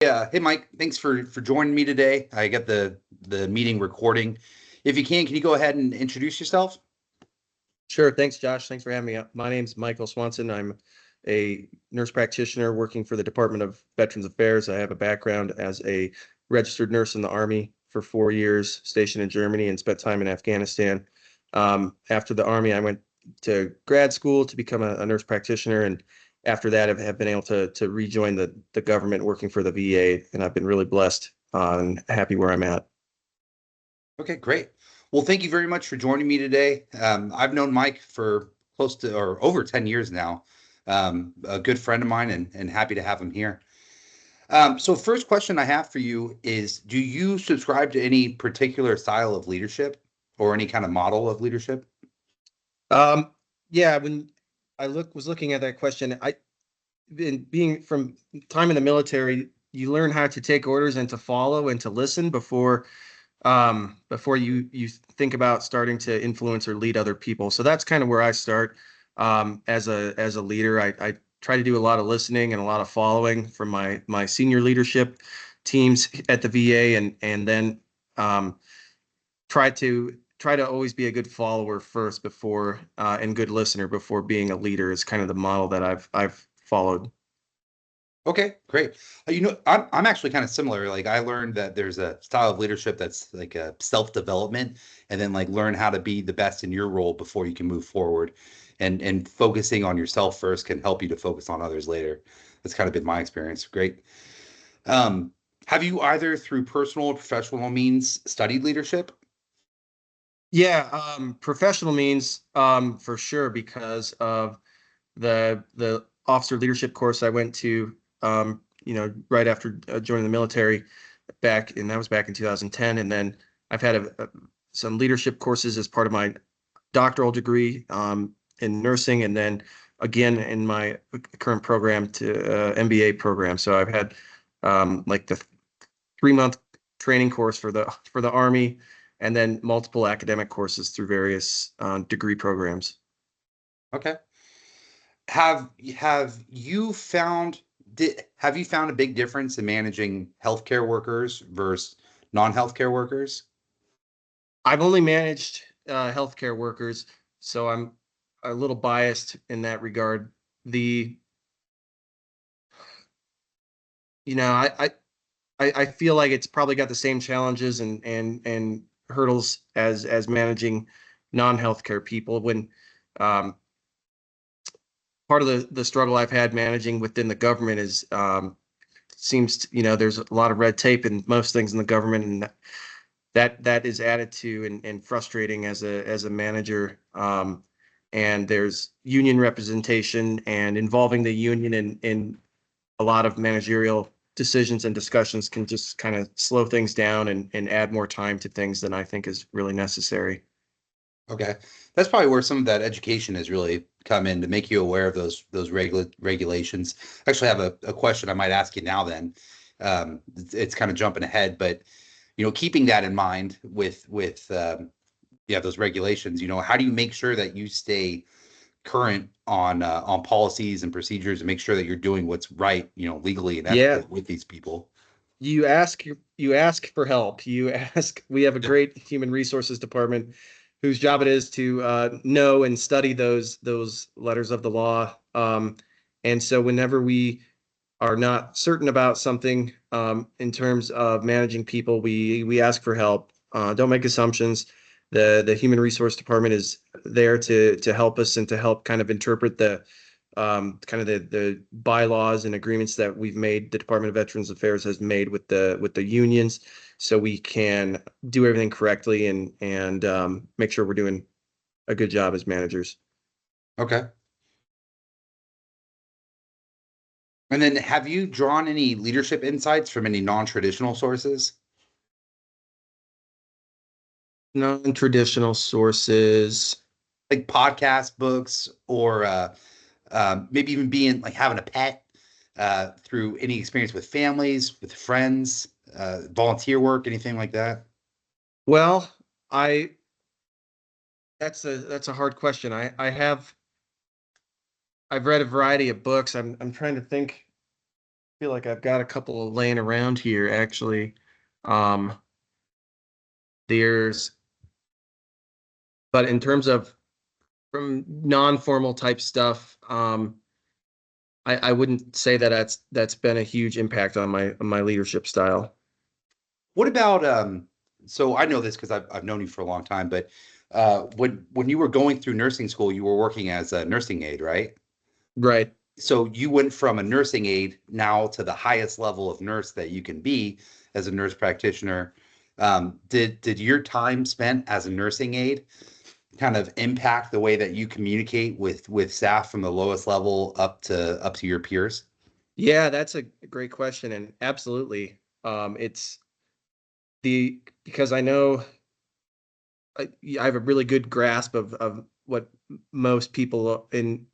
Yeah. Hey, Mike. Thanks for joining me today. I got the meeting recording. If you can you go ahead and introduce yourself? Sure. Thanks, Josh. Thanks for having me. My name's Michael Swanson. I'm a nurse practitioner working for the Department of Veterans Affairs. I have a background as a registered nurse in the Army for 4 years, stationed in Germany, and spent time in Afghanistan. After the Army, I went to grad school to become a nurse practitioner, and after that, have been able to rejoin the government working for the VA, and I've been really blessed and happy where I'm at. Okay, great. Well, thank you very much for joining me today. I've known Mike for close to or over 10 years now. A good friend of mine and happy to have him here. So first question I have for you is, do you subscribe to any particular style of leadership or any kind of model of leadership? Um, yeah, when I was looking at that question, being from time in the military, you learn how to take orders and to follow and to listen before you think about starting to influence or lead other people. So that's kind of where I start as a leader. I try to do a lot of listening and a lot of following from my senior leadership teams at the VA, and then um, try to always be a good follower first before and good listener before being a leader is kind of the model that I've followed. Okay, great. I'm actually kind of similar. Like I learned that there's a style of leadership that's like a self-development, and then like learn how to be the best in your role before you can move forward. And focusing on yourself first can help you to focus on others later. That's kind of been my experience. Great. Um, have you either through personal or professional means studied leadership? Yeah, professional means for sure because of the officer leadership course I went to, right after joining the military and that was back in 2010. And then I've had some leadership courses as part of my doctoral degree in nursing, and then again in my current program to MBA program. So I've had like the 3 month training course for the Army, and then multiple academic courses through various degree programs. Okay. Have you found have you found a big difference in managing healthcare workers versus non-healthcare workers? I've only managed healthcare workers, so I'm a little biased in that regard. The you know I feel like it's probably got the same challenges and hurdles as managing non-healthcare people. When um, part of the struggle I've had managing within the government is there's a lot of red tape in most things in the government, and that is added to and frustrating as a manager. And there's union representation and involving the union in a lot of managerial decisions and discussions can just kind of slow things down and add more time to things than I think is really necessary. Okay. That's probably where some of that education has really come in to make you aware of those regulations. I actually have a question I might ask you now then. It's kind of jumping ahead, but keeping that in mind with yeah, those regulations, how do you make sure that you stay current on policies and procedures and make sure that you're doing what's right, legally and ethically Yeah, with these people? you ask for help. You ask. We have a great human resources department whose job it is to know and study those letters of the law. And so whenever we are not certain about something in terms of managing people, we ask for help. Don't make assumptions. The human resource department is there to help us and to help kind of interpret the kind of the bylaws and agreements that we've made. The Department of Veterans Affairs has made with the unions, so we can do everything correctly and make sure we're doing a good job as managers. Okay. And then have you drawn any leadership insights from any non-traditional sources? Non-traditional sources. Like podcast books or maybe even being like having a pet through any experience with families, with friends, volunteer work, anything like that? Well, I that's a hard question. I've read a variety of books. I'm trying to think. feel like I've got a couple laying around here, actually. Um, there's, but in terms of from non-formal type stuff, I wouldn't say that that's been a huge impact on my leadership style. What about so I know this because I've known you for a long time, but when you were going through nursing school, you were working as a nursing aide, right? Right. So you went from a nursing aide now to the highest level of nurse that you can be as a nurse practitioner. Did your time spent as a nursing aide kind of impact the way that you communicate with staff from the lowest level up to your peers? Yeah, that's a great question, and absolutely. It's the because I know I have a really good grasp of what most people in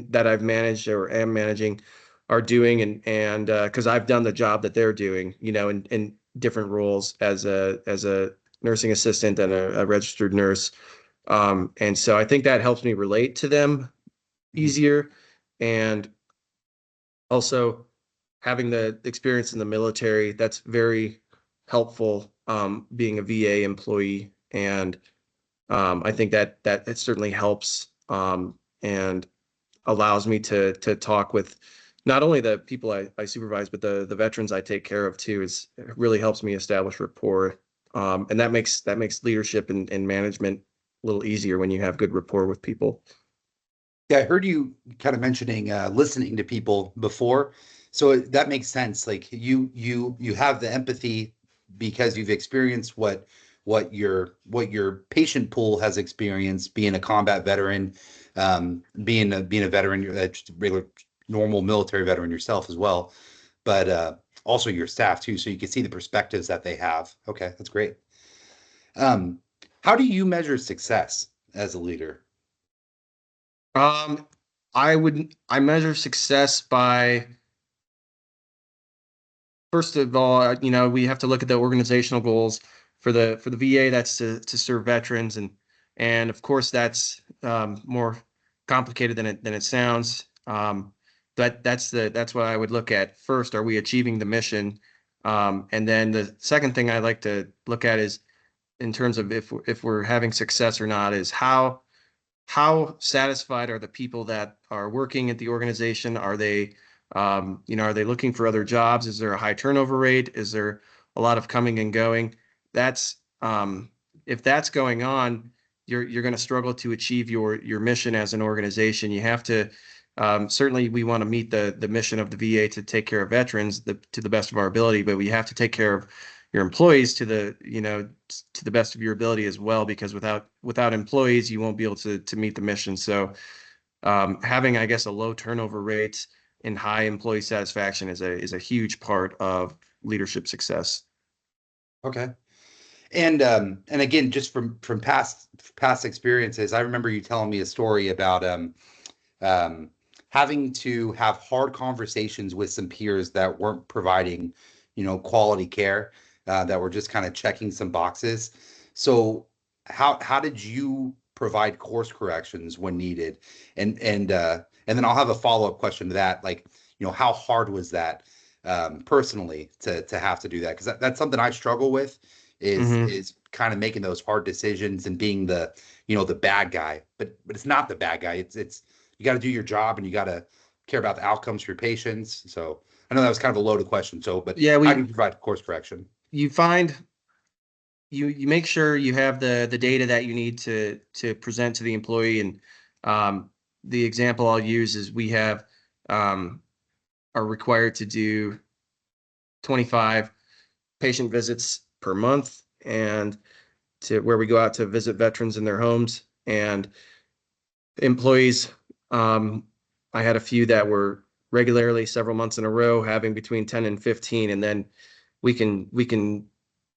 that I've managed or am managing are doing, and because I've done the job that they're doing, in different roles as a nursing assistant and a registered nurse, and so I think that helps me relate to them Mhm. easier, and also having the experience in the military, that's very helpful, being a VA employee, and I think that it certainly helps, and allows me to talk with not only the people I supervise, but the veterans I take care of too. It really helps me establish rapport, and that makes leadership and management a little easier when you have good rapport with people. Yeah, I heard you kind of mentioning listening to people before, so that makes sense. Like you have the empathy because you've experienced what your patient pool has experienced, being a combat veteran, being a veteran, just a regular normal military veteran yourself as well, but also your staff too, so you can see the perspectives that they have. Okay, that's great. Um, how do you measure success as a leader? Um, I measure success by, first of all, we have to look at the organizational goals for the VA. That's to serve veterans, and of course that's more complicated than it sounds. That's what I would look at first. Are we achieving the mission? And then the second thing I like to look at is in terms of if we're having success or not is how satisfied are the people that are working at the organization? Are they looking for other jobs? Is there a high turnover rate? Is there a lot of coming and going? That's if that's going on, you're going to struggle to achieve your mission as an organization. You have to certainly we want to meet the mission of the VA to take care of veterans to the best of our ability, but we have to take care of your employees to the best of your ability as well, because without employees, you won't be able to meet the mission. So having, I guess, a low turnover rate and high employee satisfaction is a huge part of leadership success. Okay. And again, just from past experiences, I remember you telling me a story about um, having to have hard conversations with some peers that weren't providing, quality care, that were just kind of checking some boxes. So how did you provide course corrections when needed? And then I'll have a follow-up question to that. Like, how hard was that personally to have to do that? Because that's something I struggle with Hmm. is kind of making those hard decisions and being the bad guy, but it's not the bad guy. It's you got to do your job and you got to care about the outcomes for your patients. So I know that was kind of a loaded question. So, but Yeah, how do you provide course correction? you find you make sure you have the data that you need to present to the employee, and the example I'll use is we have um, are required to do 25 patient visits per month, and to where we go out to visit veterans in their homes and employees. Um, I had a few that were regularly several months in a row having between 10 and 15, and then we can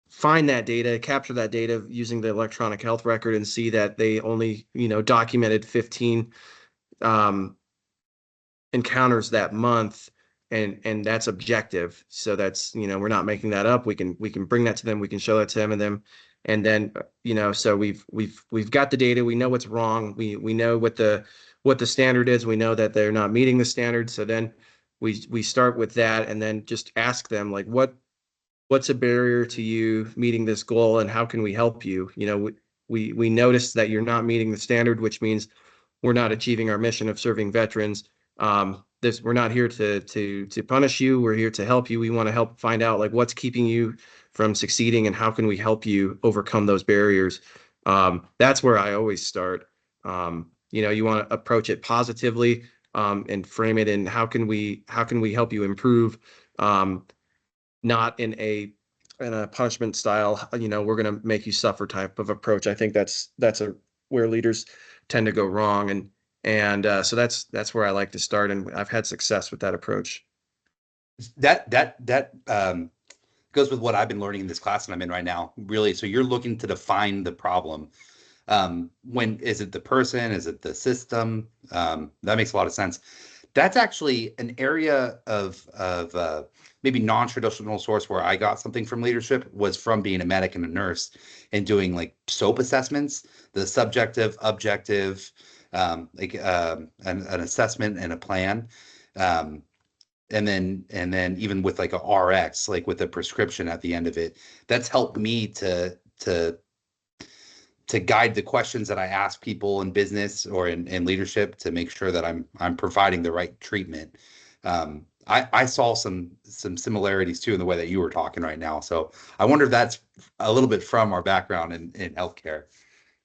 find that data, capture that data using the electronic health record, and see that they only documented 15 um, encounters that month, and that's objective. So that's, we're not making that up. We can bring that to them, we can show that to them, and then so we've got the data, we know what's wrong, we know what the standard is, we know that they're not meeting the standard. So then we start with that, and then just ask them like, what's a barrier to you meeting this goal, and how can we help you? We noticed that you're not meeting the standard, which means we're not achieving our mission of serving veterans. We're not here to punish you. We're here to help you. We want to help find out like what's keeping you from succeeding, and how can we help you overcome those barriers. That's where I always start. You want to approach it positively, and frame it in how can we help you improve, not in a punishment style, we're going to make you suffer type of approach. I think that's where leaders tend to go wrong. So that's where I like to start. And I've had success with that approach. That goes with what I've been learning in this class that I'm in right now. Really, so you're looking to define the problem. When is it the person? Is it the system? That makes a lot of sense. That's actually an area of maybe non-traditional source where I got something from leadership was from being a medic and a nurse and doing like SOAP assessments, the subjective, objective, an assessment and a plan. And then even with like a RX, like with a prescription at the end of it, that's helped me to guide the questions that I ask people in business or in leadership to make sure that I'm providing the right treatment. I saw some similarities too in the way that you were talking right now. So I wonder if that's a little bit from our background in healthcare.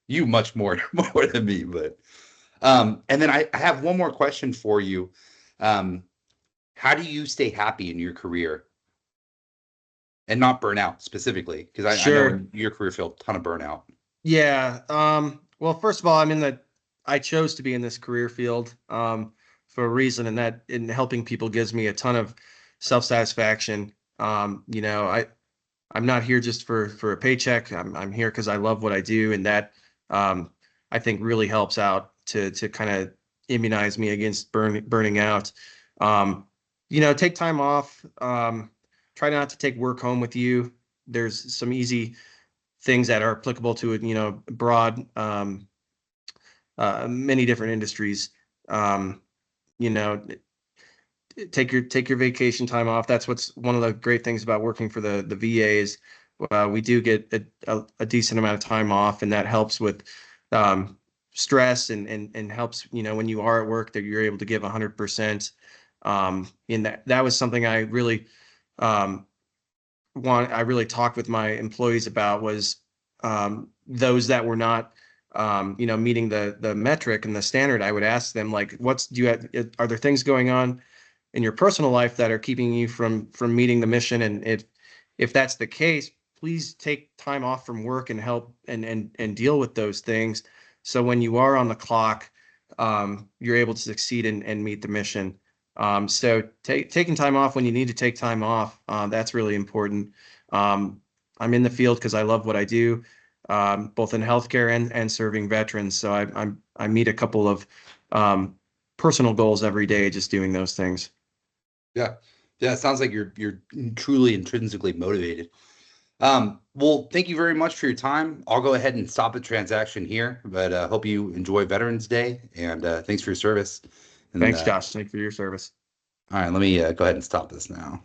You much more more than me, but and then I have one more question for you. How do you stay happy in your career and not burn out specifically? Because I know Sure. in your career field, ton of burnout. Yeah. Well, first of all, I chose to be in this career field, for a reason, and that in helping people gives me a ton of self-satisfaction. I'm not here just for a paycheck. I'm here because I love what I do, and that, I think really helps out to kind of immunize me against burning out. Take time off. Try not to take work home with you. There's some easy things that are applicable to broad, many different industries. Um, you know, take your vacation time off. That's what's one of the great things about working for the VAs. We do get a decent amount of time off, and that helps with, stress, and helps, when you are at work, that you're able to give 100%. In that was something um, I really talked with my employees about, was, those that were not, meeting the metric and the standard. I would ask them like, are there things going on in your personal life that are keeping you from meeting the mission? And if that's the case, please take time off from work and help and deal with those things. So when you are on the clock, you're able to succeed and meet the mission. So taking time off when you need to take time off, that's really important. I'm in the field because I love what I do, both in healthcare and serving veterans. So I meet a couple of, personal goals every day just doing those things. Yeah. Yeah. It sounds like you're truly intrinsically motivated. Well, thank you very much for your time. I'll go ahead and stop the transaction here, but hope you enjoy Veterans Day and thanks for your service. And Thanks, Josh. Thank you for your service. all right, let me go ahead and stop this now.